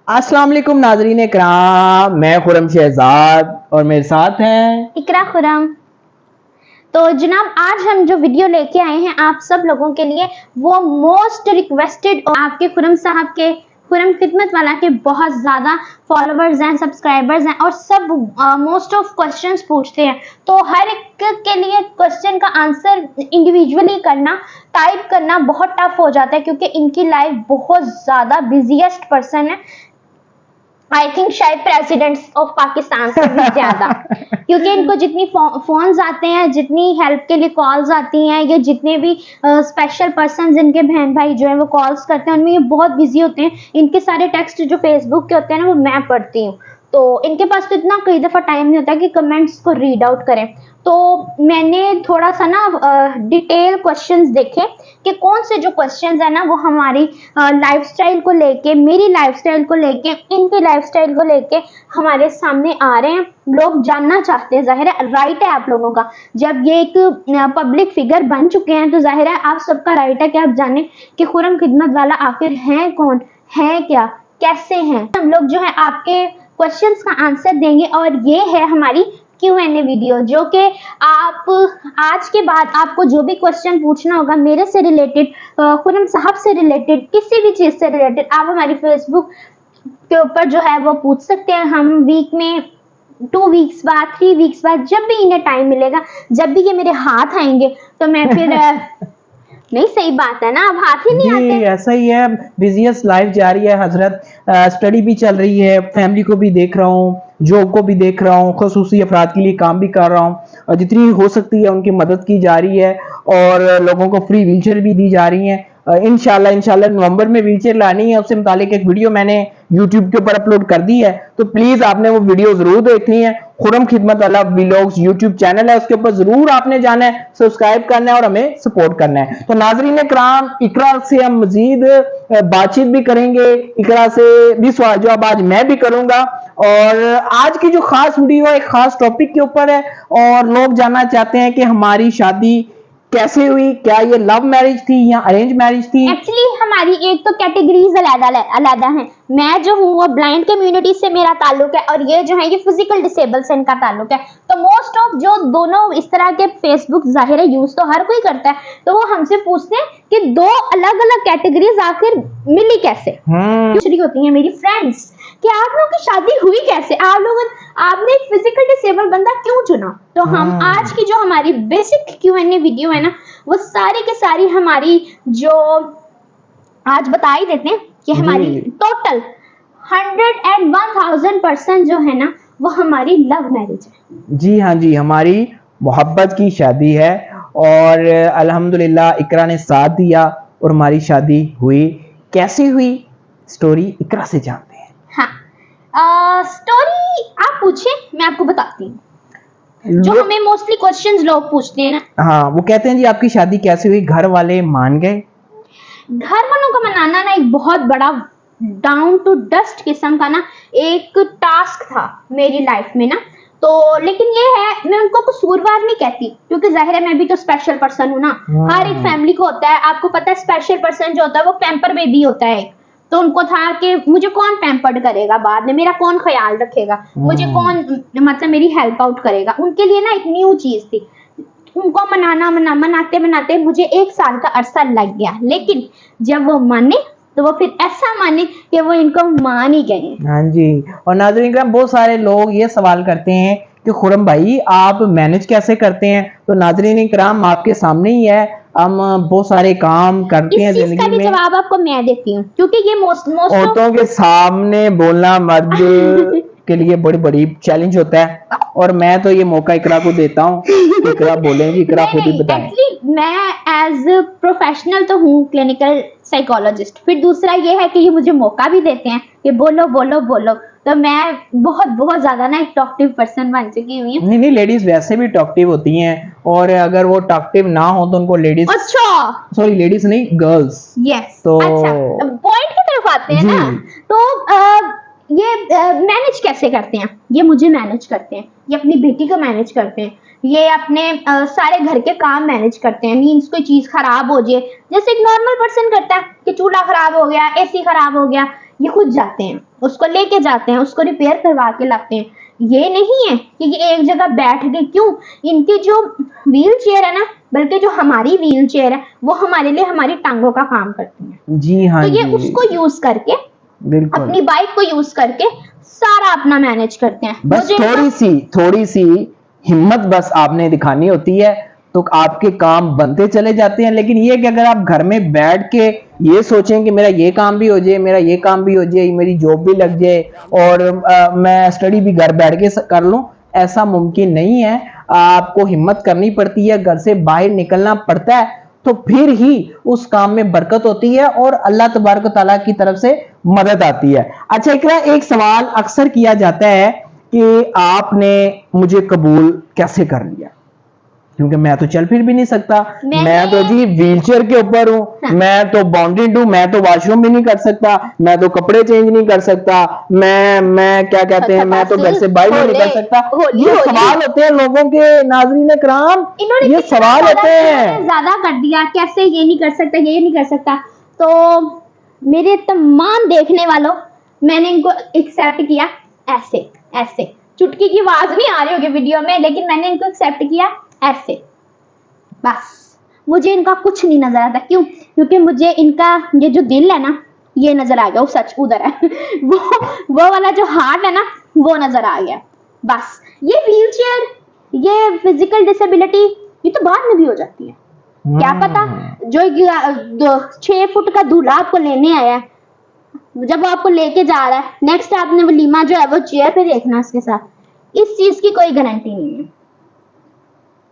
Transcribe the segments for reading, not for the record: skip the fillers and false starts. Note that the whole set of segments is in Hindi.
अस्सलाम वालेकुम नाजरीन इकराम, मैं खुरम शहजाद और मेरे साथ हैं इकरा खुरम। तो जनाब आज हम जो वीडियो लेके आए हैं आप सब लोगों के लिए, वो मोस्ट रिक्वेस्टेड और आपके खुरम साहब के, खुरम खिदमत वाला के बहुत ज़्यादा फॉलोअर्स हैं, सब्सक्राइबर्स हैं और सब मोस्ट ऑफ क्वेश्चंस पूछते हैं। तो हर एक के लिए क्वेश्चन का आंसर इंडिविजुअली करना, टाइप करना बहुत टफ हो जाता है क्योंकि इनकी लाइफ बहुत ज़्यादा बिजीएस्ट पर्सन है। आई थिंक शायद प्रेसिडेंट ऑफ पाकिस्तान से भी ज्यादा, क्योंकि इनको जितनी फोन्स आते हैं, जितनी हेल्प के लिए कॉल्स आती हैं, या जितने भी स्पेशल पर्सन इनके बहन भाई जो है वो कॉल्स करते हैं, उनमें ये बहुत बिजी होते हैं। इनके सारे टेक्स्ट जो फेसबुक के होते हैं ना वो मैं पढ़ती हूँ, तो इनके पास तो इतना कई दफ़ा टाइम नहीं होता कि कमेंट्स को रीड आउट करें। तो मैंने थोड़ा सा ना डिटेल क्वेश्चंस देखे कि कौन से जो क्वेश्चंस है ना वो हमारी लाइफस्टाइल को लेके, मेरी लाइफस्टाइल को लेके, इनकी लाइफस्टाइल को लेके हमारे सामने आ रहे हैं। लोग जानना चाहते हैं, जाहिर है राइट है आप लोगों का। जब ये एक पब्लिक फिगर बन चुके हैं तो जाहिर है आप सबका राइट है कि आप जाने कि खुरम खिदमत वाला आखिर है कौन, है क्या, कैसे हैं। हम लोग जो है आपके क्वेश्चंस का आंसर देंगे और ये है हमारी Q&A वीडियो, जो कि आप आज के बाद आपको जो भी क्वेश्चन पूछना होगा मेरे से रिलेटेड, खुरम साहब से रिलेटेड, किसी भी चीज़ से रिलेटेड, आप हमारी फेसबुक के ऊपर जो है वो पूछ सकते हैं। हम वीक में 2 वीक्स बाद, 3 वीक्स बाद, जब भी इन्हें टाइम मिलेगा, जब भी ये मेरे हाथ आएंगे तो मैं फिर नहीं, सही बात है ना, अब हाथ ही नहीं आते। ऐसा ही है, बिजीएस्ट लाइफ जा रही है हजरत। स्टडी भी चल रही है, फैमिली को भी देख रहा हूँ, जॉब को भी देख रहा हूँ, खसूसी अफराद के लिए काम भी कर रहा हूँ और जितनी हो सकती है उनकी मदद की जा रही है और लोगों को फ्री व्हीलचेयर भी दी जा रही है। इंशाल्लाह नवंबर में व्हीलचेयर लानी है, उससे मुतालिक एक वीडियो मैंने यूट्यूब के ऊपर अपलोड कर दी है, तो प्लीज आपने वो वीडियो जरूर देखनी है। खुरम खिदमत वाला व्लॉग्स यूट्यूब चैनल है, उसके ऊपर जरूर आपने जाना है, सब्सक्राइब करना है और हमें सपोर्ट करना है। तो नाजरीन इकराम, इकरा से हम मजीद बातचीत भी करेंगे, इकरा से भी सवाल जवाब आज मैं भी करूंगा। और आज की जो खास वीडियो है एक खास टॉपिक के ऊपर है और लोग जानना चाहते हैं कि हमारी शादी कैसे हुई, क्या ये लव मैरिज थी या अरेंज मैरिज थी। एक्चुअली हमारी एक तो कैटेगरीज अलग हैं। मैं जो हूँ वो ब्लाइंड कम्युनिटी से मेरा ताल्लुक है और ये जो है ये फिजिकल डिसेबल से इनका ताल्लुक है। तो मोस्ट ऑफ जो दोनों इस तरह के फेसबुक जाहिर है यूज तो हर कोई करता है, तो वो हमसे पूछते हैं कि दो अलग अलग कैटेगरीज आखिर मिली कैसे। दूसरी होती है मेरी फ्रेंड्स कि आप लोगों की शादी हुई कैसे, आपने एक फिजिकल डिसेबल बंदा क्यों चुना। तो हम आज की जो हमारी बेसिक Q&A वीडियो है ना, वो सारी के सारी हमारी जो आज बता ही देते हैं कि हमारी टोटल 101,000% जो है ना वो हमारी लव मैरिज है। जी हाँ जी, हमारी मोहब्बत की शादी है और अल्हम्दुलिल्लाह इकरा ने साथ दिया और हमारी शादी हुई। कैसे हुई स्टोरी इकरा से जानते हैं। हाँ, स्टोरी आप पूछे, मैं आपको बताती हूँ। जो हमें मोस्टली क्वेश्चंस लोग पूछते हैं ना, हाँ, वो कहते हैं जी आपकी शादी कैसे हुई, घर वाले मान गए। घर वालों को मनाना ना एक बहुत बड़ा डाउन टू डस्ट किस्म का ना एक टास्क था मेरी लाइफ में ना। तो लेकिन ये है, मैं उनको कसूरवार नहीं कहती क्योंकि जाहिर है मैं भी तो स्पेशल पर्सन हूँ ना। हर एक फैमिली को होता है, आपको पता है स्पेशल पर्सन जो होता है वो पैम्पर बेबी होता है। तो उनको था कि मुझे कौन पैम्पर्ड करेगा, बाद में मेरा कौन ख्याल रखेगा, मुझे कौन मतलब मेरी हेल्प आउट करेगा। उनके लिए ना एक न्यू चीज थी। उनको मनाते मनाते मुझे 1 साल का अरसा लग गया, लेकिन जब वो माने तो वो फिर ऐसा माने कि वो इनको मान ही गए। हाँ जी, और नाज़रीन इकराम बहुत सारे लोग ये सवाल करते हैं कि खुरम भाई आप मैनेज कैसे करते हैं। तो नाज़रीन इकराम आपके सामने ही है, हम बहुत सारे काम करते हैं जिंदगी में। इसका भी जवाब आपको मैं देती हूँ क्योंकि ये मोस्ट औरतों के सामने बोलना मर्द के लिए बड़ी बड़ी चैलेंज होता है और मैं तो ये मौका इकरा को देता हूँ, इकरा बोलेंगी, इकरा खुद ही बताएं। मैं एज प्रोफेशनल तो हूँ क्लिनिकल साइकोलॉजिस्ट, फिर दूसरा ये है कि ये मुझे मौका भी देते हैं कि बोलो बोलो बोलो। तो मैं बहुत ज्यादा ना एक टॉकटिव पर्सन बन चुकी हुई हूँ। नहीं, लेडीज वैसे भी टॉकटिव होती हैं और अगर वो टॉकटिव ना हो तो उनको लेडीज, अच्छा सॉरी लेडीज नहीं गर्ल्स, यस। तो अच्छा, पॉइंट की तरफ आते हैं ना। तो ये मैनेज कैसे करते हैं, ये मुझे मैनेज करते हैं, ये अपनी बेटी को मैनेज करते हैं, ये अपने सारे घर के काम मैनेज करते हैं। मीन्स कोई चीज खराब हो जाए, जैसे एक नॉर्मल पर्सन करता है कि चूल्हा खराब हो गया, एसी खराब हो गया ये खुद जाते हैं, उसको लेके जाते हैं, उसको रिपेयर करवा के लाते हैं। ये नहीं है कि ये एक जगह बैठ गए। क्यों? इनकी जो व्हील चेयर है ना, बल्कि जो हमारी व्हील चेयर है वो हमारे लिए हमारी टांगों का काम करती है। जी हाँ तो ये जी, उसको यूज करके, बिल्कुल। अपनी बाइक को यूज करके सारा अपना मैनेज करते हैं। बस थोड़ी सी हिम्मत बस आपने दिखानी होती है तो आपके काम बनते चले जाते हैं। लेकिन ये कि अगर आप घर में बैठ के ये सोचें कि मेरा ये काम भी हो जाए, मेरा ये काम भी हो जाए, मेरी जॉब भी लग जाए और मैं स्टडी भी घर बैठ के कर लूं, ऐसा मुमकिन नहीं है। आपको हिम्मत करनी पड़ती है, घर से बाहर निकलना पड़ता है, तो फिर ही उस काम में बरकत होती है और अल्लाह तबारक तआला की तरफ से मदद आती है। अच्छा इकरा, एक सवाल अक्सर किया जाता है कि आपने मुझे कबूल कैसे कर लिया, क्योंकि मैं तो चल फिर भी नहीं सकता, मैं तो जी व्हीलचेयर के ऊपर हूँ। हाँ। मैं तो बाउंड्री हूँ, मैं तो वॉशरूम भी नहीं कर सकता, मैं तो कपड़े चेंज नहीं कर सकता, मैं क्या कहते हैं, मैं तो घर से बाहर नहीं निकल सकता। ये सवाल होते हैं लोगों के, नाज़रीन कराम, ये सवाल होते हैं। ज्यादा कर दिया, कैसे ये नहीं कर सकता, ये नहीं कर सकता। तो मेरे तमाम देखने वालों, मैंने इनको एक्सेप्ट किया ऐसे ऐसे। चुटकी की आवाज नहीं आ रही होगी वीडियो में, लेकिन मैंने इनको एक्सेप्ट किया ऐसे। बस मुझे इनका कुछ नहीं नजर आता। क्यों? क्योंकि मुझे इनका ये जो दिल है ना, ये नजर आ गया। वो सच उधर है वो वाला जो हार्ट है ना, वो नजर आ गया। बस ये व्हीलचेयर, ये फिजिकल डिसेबिलिटी, ये तो बाद में भी हो जाती है। क्या पता जो 6 फुट का दूल्हा आपको लेने आया है, जब वो आपको लेके जा रहा है, नेक्स्ट आपने वलीमा जो है वो चेयर पे देखना उसके साथ, इस चीज की कोई गारंटी नहीं है।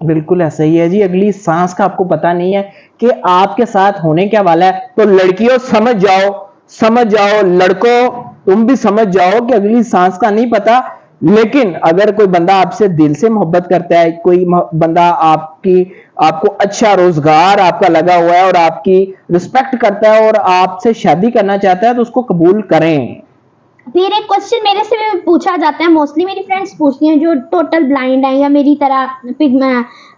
बिल्कुल ऐसा ही है जी, अगली सांस का आपको पता नहीं है कि आपके साथ होने क्या वाला है। तो लड़कियों समझ जाओ, लड़कों तुम भी समझ जाओ कि अगली सांस का नहीं पता। लेकिन अगर कोई बंदा आपसे दिल से मोहब्बत करता है, कोई बंदा आपको अच्छा रोजगार आपका लगा हुआ है और आपकी रिस्पेक्ट करता है और आपसे शादी करना चाहता है, तो उसको कबूल करें। फिर एक क्वेश्चन मेरे से भी पूछा जाता है, मोस्टली मेरी फ्रेंड्स पूछती हैं जो टोटल ब्लाइंड है या मेरी तरह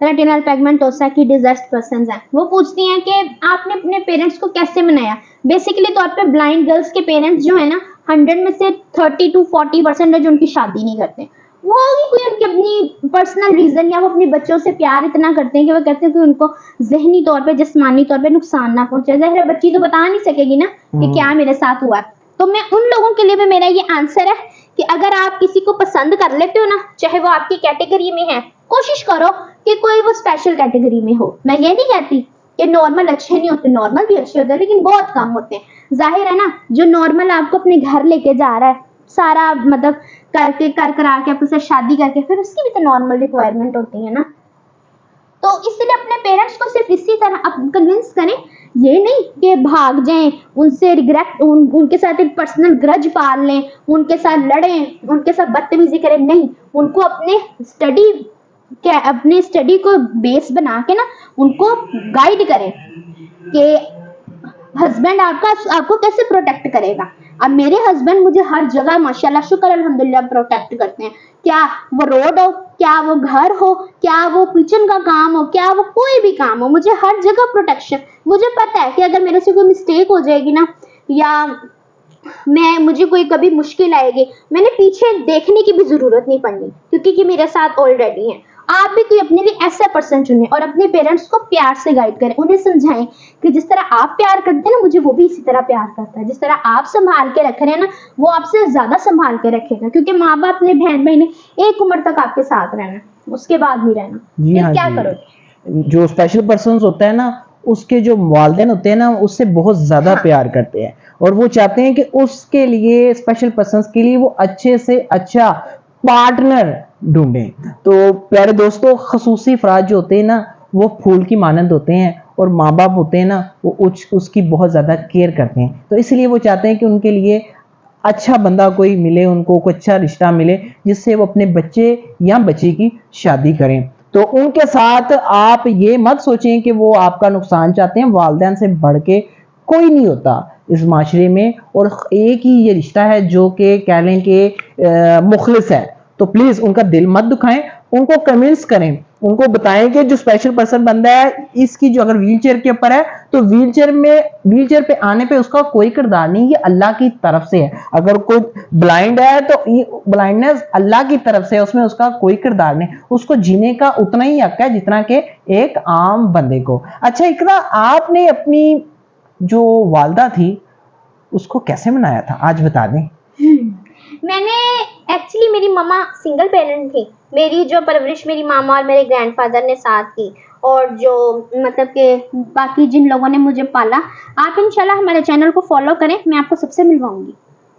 रेटिनल पिगमेंटोसा की डिजीज्ड पर्संस हैं। वो पूछती हैं कि आपने अपने पेरेंट्स को कैसे मनाया। बेसिकली तौर पे ब्लाइंड गर्ल्स के पेरेंट्स जो है ना, 100 में से 30 to 40% है जो उनकी शादी नहीं करते। वो होगी कोई उनकी अपनी पर्सनल रीजन, या वो अपने बच्चों से प्यार इतना करते हैं कि वो कहते हैं कि उनको जहनी तौर पे, जिस्मानी तौर पे नुकसान ना पहुंचे। ज़ाहिर बच्ची तो बता नहीं सकेगी ना कि क्या मेरे साथ हुआ। तो मैं उन लोगों के लिए भी मेरा ये आंसर है कि अगर आप किसी को पसंद कर लेते हो ना, चाहे वो आपकी कैटेगरी में है, कोशिश करो कि कोई वो स्पेशल कैटेगरी में हो। मैं ये नहीं कहती कि नॉर्मल अच्छे नहीं होते, नॉर्मल भी अच्छे होते हैं, लेकिन बहुत कम होते हैं। जाहिर है ना, जो नॉर्मल आपको अपने घर लेके जा रहा है, सारा मतलब करके करा के आपसे शादी करके, फिर उसकी भी तो नॉर्मल रिक्वायरमेंट होती है ना। तो इसलिए अपने पेरेंट्स को सिर्फ इसी तरह कन्विंस करें, ये नहीं कि भाग जाएं, उनसे रिग्रेट, उनके साथ एक पर्सनल ग्रज पाल लें, उनके साथ लड़ें, उनके साथ बदतमीजी करें। नहीं, उनको अपने स्टडी को बेस बना के ना उनको गाइड करें कि हस्बैंड आपको कैसे प्रोटेक्ट करेगा। अब मेरे हस्बैंड मुझे हर जगह माशाल्लाह शुक्र अल्हम्दुलिल्लाह प्रोटेक्ट करते हैं। क्या वो रोड हो, क्या वो घर हो, क्या वो किचन का काम हो, क्या वो कोई भी काम हो, मुझे हर जगह प्रोटेक्शन। मुझे पता है कि अगर मेरे से कोई मिस्टेक हो जाएगी ना, या मुझे कोई कभी मुश्किल आएगी, मैंने पीछे देखने की भी जरूरत नहीं पड़नी, क्योंकि मेरे साथ ऑलरेडी है। आप भी कोई अपने लिए ऐसा पर्सन चुने और अपने पेरेंट्स को प्यार से गाइड करें, उन्हें समझाएं कि जिस तरह आप प्यार करते हैं ना, मुझे वो भी इसी तरह प्यार करता है। जिस तरह आप संभाल के रख रहे हैं ना, वो आपसे ज्यादा संभाल के रखेगा, क्योंकि माँ बाप ने बहन भाई ने एक उम्र तक आपके साथ रहना, उसके बाद नहीं रहना। फिर क्या करोगे? जो स्पेशल पर्सन होता है ना, उसके जो वालिदैन होते हैं ना, उससे बहुत ज्यादा प्यार करते हैं और वो चाहते हैं कि उसके लिए, स्पेशल पर्सन के लिए, वो अच्छे से अच्छा पार्टनर ढूंढें। तो प्यारे दोस्तों, खसूसी अफराद जो होते हैं ना, वो फूल की मानंद होते हैं और माँ बाप होते हैं ना, वो उसकी बहुत ज़्यादा केयर करते हैं। तो इसलिए वो चाहते हैं कि उनके लिए अच्छा बंदा कोई मिले, उनको कोई अच्छा रिश्ता मिले जिससे वो अपने बच्चे या बच्ची की शादी करें। तो उनके साथ आप ये मत सोचें कि वो आपका नुकसान चाहते हैं। वालिदैन से बढ़ के कोई नहीं होता इस माशरे में, और एक ही ये रिश्ता है जो कि कह लें कि मुखलिस है। तो प्लीज उनका दिल मत दुखाएं, उनको कन्विंस करें, उनको बताएं कि जो स्पेशल पर्सन बंदा है इसकी जो अगर व्हीलचेयर के ऊपर है तो व्हीलचेयर पे आने पे उसका कोई किरदार नहीं, ये अल्लाह की तरफ से है। अगर कोई ब्लाइंड है तो ये ब्लाइंडनेस अल्लाह की तरफ से है, उसमें उसका कोई किरदार नहीं, उसको जीने का उतना ही हक है जितना कि एक आम बंदे को। अच्छा इकरा, आपने अपनी जो वालदा थी उसको कैसे मनाया था, आज बता दें। मैंने एक्चुअली, मेरी मम्मा सिंगल पेरेंट थी, मेरी जो परवरिश मेरी मामा और मेरे ग्रैंडफादर ने साथ की, और जो मतलब कि बाकी जिन लोगों ने मुझे पाला। आप इंशाल्लाह हमारे चैनल को फॉलो करें, मैं आपको सबसे मिलवाऊंगी।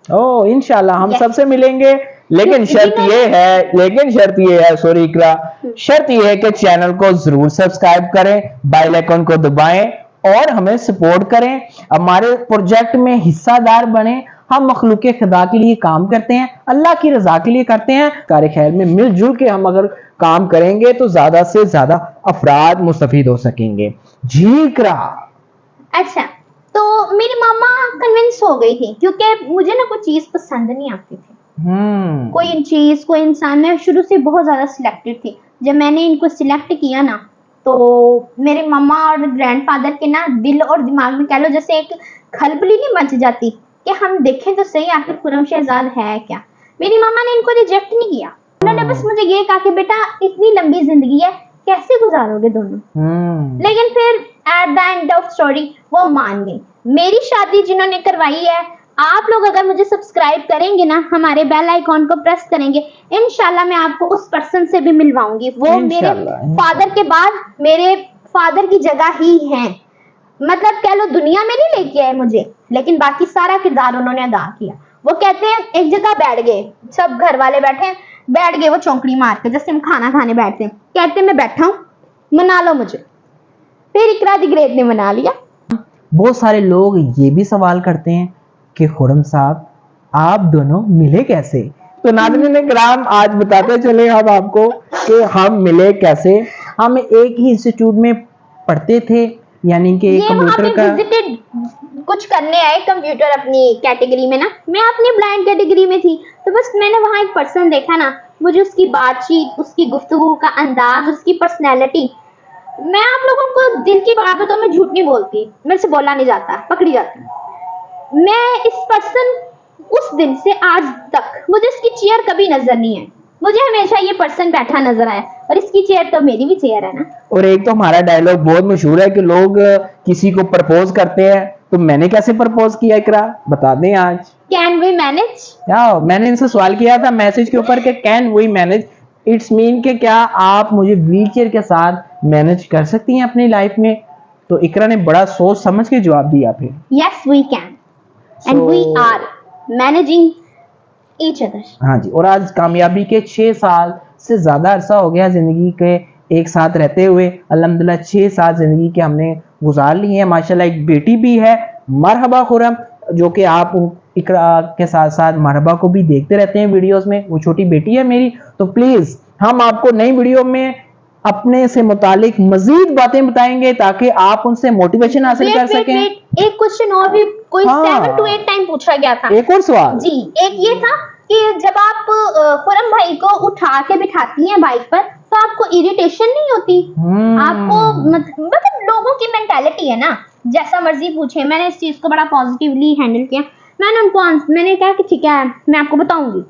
ओ इंशाल्लाह हम Yes. सबसे मिलेंगे, लेकिन शर्त ये है सॉरी इकरा, शर्त ये है कि चैनल को जरूर सब्सक्राइब करें, बेल आइकन को दबाएं और हमें सपोर्ट करें, हमारे प्रोजेक्ट में हिस्सादार बने। हम मखलूक खुदा के लिए काम करते हैं, अल्लाह की रजा के लिए करते हैं। कार खैर में मिलजुल के हम अगर काम करेंगे तो ज्यादा से ज्यादा अफराद मुस्तफीद हो सकेंगे। जी इकरा। अच्छा, तो मेरी मामा कन्विंस हो गई थी, क्योंकि मुझे ना कोई चीज पसंद नहीं आती थी। कोई चीज, कोई इंसान, मैं शुरू से बहुत ज्यादा सिलेक्टेड थी। जब मैंने इनको सिलेक्ट किया ना, तो मेरे मम्मा और ग्रैंडफादर के ना दिल और दिमाग में कह लो जैसे एक खलबली नहीं मच जाती कि हम देखें तो सही आखिर खुर्रम शहजाद है क्या। मेरी मामा ने इनको रिजेक्ट नहीं किया, उन्होंने बस मुझे ये कहा कि बेटा इतनी लंबी जिंदगी है, कैसे गुजारोगे दोनों। लेकिन फिर at the end of story वो मान गई। मेरी शादी जिन्होंने करवाई है, आप लोग अगर मुझे सब्सक्राइब करेंगे ना, हमारे बेल आइकॉन को प्रेस करेंगे, इंशाल्लाह मैं आपको उस पर्सन से भी मिलवाऊंगी। वो मेरे फादर के बाद मेरे फादर की जगह ही है। मतलब कह लो दुनिया में नहीं लेके आए मुझे, लेकिन बाकी सारा किरदार उन्होंने अदा किया। वो कहते हैं एक जगह बैठ गए, सब घर वाले बैठ गए वो चौंकड़ी मार के, जैसे हम खाना खाने बैठते हैं, कहते हैं मैं बैठा हूं, मना लो मुझे। फिर इकरा दी ग्रेट ने मना लिया। बहुत सारे लोग ये भी सवाल करते हैं कि खुर्रम साहब आप दोनों मिले कैसे। तो नाज़रीन किराम, आज बताते चले हम आपको कि हम मिले कैसे। हम एक ही इंस्टीट्यूट में पढ़ते थे, यानी कि कंप्यूटर का विजिटेड कुछ करने आए कंप्यूटर अपनी कैटेगरी में ना, मैं अपनी ब्लाइंड कैटेगरी में थी। तो बस मैंने वहां एक पर्सन देखा ना, मुझे उसकी बातचीत, उसकी गुफ्तगू का अंदाज, उसकी पर्सनैलिटी, मैं आप लोगों को दिल की बातों में झूठ नहीं बोलती, मेरे से बोला नहीं जाता, पकड़ी जाती। मैं इस पर्सन उस दिन से आज तक मुझे इसकी चेयर कभी नजर नहीं आई, मुझे हमेशा ये पर्सन बैठा नजर आया, और इसकी चेयर तो मेरी भी चेयर है ना। और एक तो हमारा डायलॉग बहुत मशहूर है कि लोग किसी को प्रपोज करते हैं, तो मैंने कैसे प्रपोज किया इकरा, बता दें आज। कैन वी मैनेज, मैंने इनसे सवाल किया था मैसेज के ऊपर कि can we manage, it's mean कि क्या आप मुझे व्हीलचेयर के साथ मैनेज कर सकती हैं अपनी लाइफ में। तो इकरा ने बड़ा सोच समझ के जवाब दिया फिर, yes we can and we are managing each other. हाँ जी, और आज कामयाबी के 6 साल से ज्यादा अरसा हो गया जिंदगी के एक साथ रहते हुए। अल्हम्दुलिल्लाह 6 साल जिंदगी के हमने गुजार ली है। माशाल्लाह एक बेटी भी है, मरहबा खुर्रम, जो कि आप इकरा के साथ साथ मरहबा को भी देखते रहते हैं वीडियोस में, वो छोटी बेटी है मेरी। तो प्लीज हम आपको नई वीडियो में अपने से मुतालिक मजीद बातें बताएंगे ताकि आप उनसे मोटिवेशन हासिल कर सकें। एक क्वेश्चन और भी कोई 7 to 8 टाइम पूछा गया था। एक और सवाल जी, एक ये था कि जब आप खुर्रम भाई को उठा के बिठाती हैं बाइक पर, तो आपको इरिटेशन नहीं होती? आपको मतलब लोगों की मेंटालिटी है ना, जैसा मर्जी पूछे। मैंने इस चीज को बड़ा पॉजिटिवली हैंडल किया। मैंने कहा कि ठीक है मैं आपको बताऊंगी,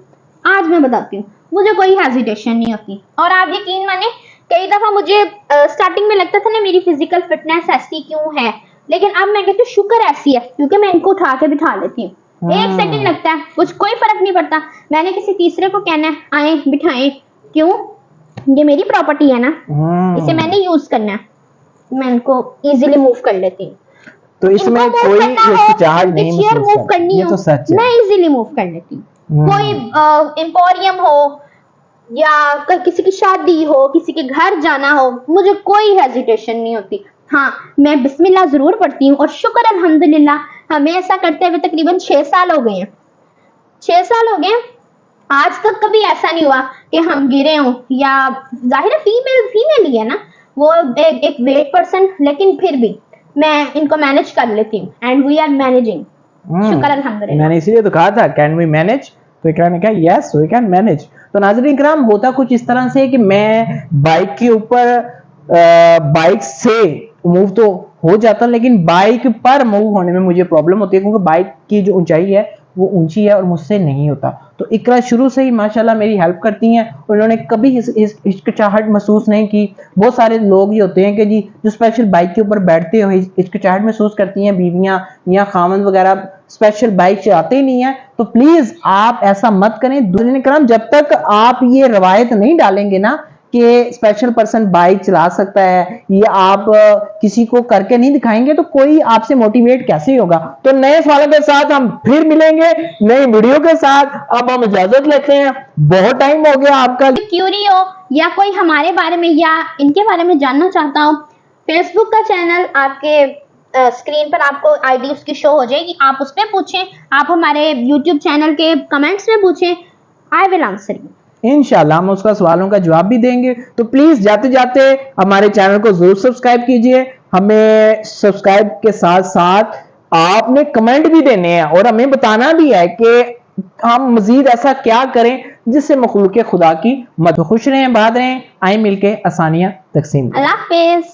आज मैं बताती हूँ, मुझे कोई हेजिटेशन नहीं होती। और आप यकीन माने, कई दफा मुझे स्टार्टिंग में लगता था ना मेरी फिजिकल फिटनेस ऐसी क्यों है, लेकिन अब मैं कहती हूँ शुक्र ऐसी है क्योंकि मैं इनको उठा के बिठा लेती हूँ। 1 सेकंड लगता है, कुछ कोई फर्क नहीं पड़ता। मैंने किसी तीसरे को कहना है आए बिठाएं, क्यों? ये मेरी प्रॉपर्टी है ना, इसे मैंने यूज करना है, मैं इनको इजीली मूव कर लेती हूँ। तो इसमें कोई हिचकिचाहट नहीं मूव करनी हो, मैं इजीली मूव कर लेती हूँ। कोई एम्पोरियम हो या किसी की शादी हो, किसी के घर जाना हो, मुझे कोई हेजिटेशन नहीं होती। हाँ, मैं बिस्मिल्लाह जरूर पढ़ती हूँ और शुक्र अल्हम्दुलिल्लाह हमें ऐसा करते हुए तकरीबन 6 साल हो गए हैं। 6 साल हो गए, आज तक कभी ऐसा नहीं हुआ कि हम गिरे हों, या जाहिर है फीमेल ही है ना, वो एक वेट पर्सन, लेकिन फिर भी मैं इनको मैनेज कर लेती हूँ एंड वी आर मैनेजिंग, शुक्र अल्हम्दुलिल्लाह। मैंने इसीलिए तो कहा था कैन वी मैनेज, तो इकरा ने कहा यस वी कैन मैनेज। तो नाज़रीन किराम, होता कुछ इस तरह से कि मैं बाइक के ऊपर बाइक से मूव तो हो जाता, लेकिन बाइक पर मूव होने में मुझे प्रॉब्लम होती है, क्योंकि बाइक की जो ऊंचाई है वो ऊंची है और मुझसे नहीं होता। तो इकरा शुरू से ही माशाल्लाह मेरी हेल्प करती हैं, उन्होंने कभी हिचकिचाहट महसूस नहीं की। बहुत सारे लोग ये होते हैं कि जी जो स्पेशल बाइक के ऊपर बैठते हो हिचकिचाहट महसूस करती हैं, बीवियां या खामन वगैरह स्पेशल बाइक चलाते ही नहीं है। तो प्लीज आप ऐसा मत करें। दूसरे करम, जब तक आप ये रवायत नहीं डालेंगे ना कि स्पेशल पर्सन बाइक चला सकता है, ये आप किसी को करके नहीं दिखाएंगे, तो कोई आपसे मोटिवेट कैसे होगा। तो नए सवालों के साथ हम फिर मिलेंगे नई वीडियो के साथ। अब हम इजाजत लेते हैं, बहुत टाइम हो गया आपका। क्यूरी हो या कोई हमारे बारे में या इनके बारे में जानना चाहता हो, फेसबुक का चैनल आपके स्क्रीन पर आपको आईडी उसकी शो हो जाएगी, आप उस पर पूछें। आप हमारे यूट्यूब चैनल के कमेंट्स में पूछें, आई विल आंसर यू। इंशाल्लाह हम उसका सवालों का जवाब भी देंगे। तो प्लीज जाते जाते हमारे चैनल को जरूर सब्सक्राइब कीजिए। हमें सब्सक्राइब के साथ साथ आपने कमेंट भी देने हैं और हमें बताना भी है कि हम मजीद ऐसा क्या करें जिससे मखलूक खुदा की मदद। खुश रहें, बात रहें, आए मिलके आसानियां तकसीम करें। अल्लाह हाफिज।